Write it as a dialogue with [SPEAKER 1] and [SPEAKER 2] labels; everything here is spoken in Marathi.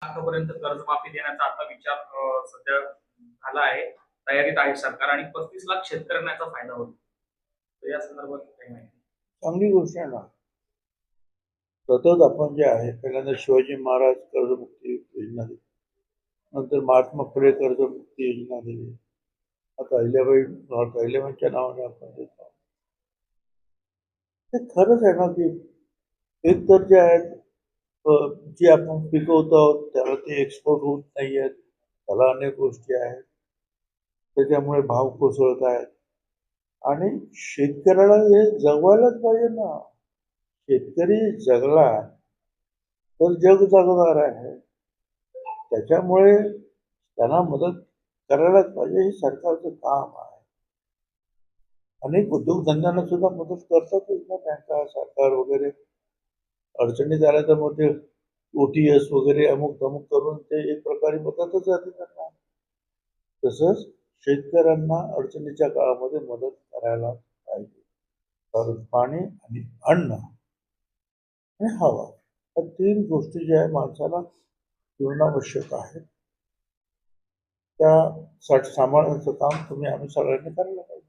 [SPEAKER 1] लाखापर्यंत कर्जमाफी देण्याचा आता विचार सध्या झाला आहे, तयारीत आहे सरकार आणि 35 लाख शेतकऱ्यांना याचा फायदा होतो. तर या संदर्भात काही माहिती?
[SPEAKER 2] चांगली गोष्ट आहे ना. सतत आपण जे आहे पहिल्यांदा शिवाजी महाराज कर्जमुक्ती योजना दिली, नंतर महात्मा फुले कर्जमुक्ती योजना दिली, आता अहिल्याबाईंच्या नावाने आपण देतो. ते खरंच आहे ना की एक तर जे आहेत जी आपण पिकवतो त्याला ते एक्सपोर्ट होत नाही आहेत, त्याला अनेक गोष्टी आहेत, त्याच्यामुळे भाव कोसळत आहेत आणि शेतकऱ्याला हे जगवायलाच पाहिजे ना. शेतकरी जगला तर जग जगणार आहे. त्याच्यामुळे त्यांना मदत करायलाच पाहिजे, हे सरकारचं काम आहे. अनेक उद्योगधंद्यांना सुद्धा मदत करतातच ना बँका, सरकार वगैरे. अडचणीत आल्या तर मग ते OTS वगैरे अमुक तमुक करून ते एक प्रकारे मदतच जाते त्यांना. तसंच शेतकऱ्यांना अडचणीच्या काळामध्ये मदत करायला पाहिजे. कारण पाणी आणि अन्न आणि हवा या 3 गोष्टी ज्या आहे माणसाला जीवनावश्यक आहेत. त्यासाठी सांभाळण्याचं काम आम्ही सगळ्यांनी करायला पाहिजे.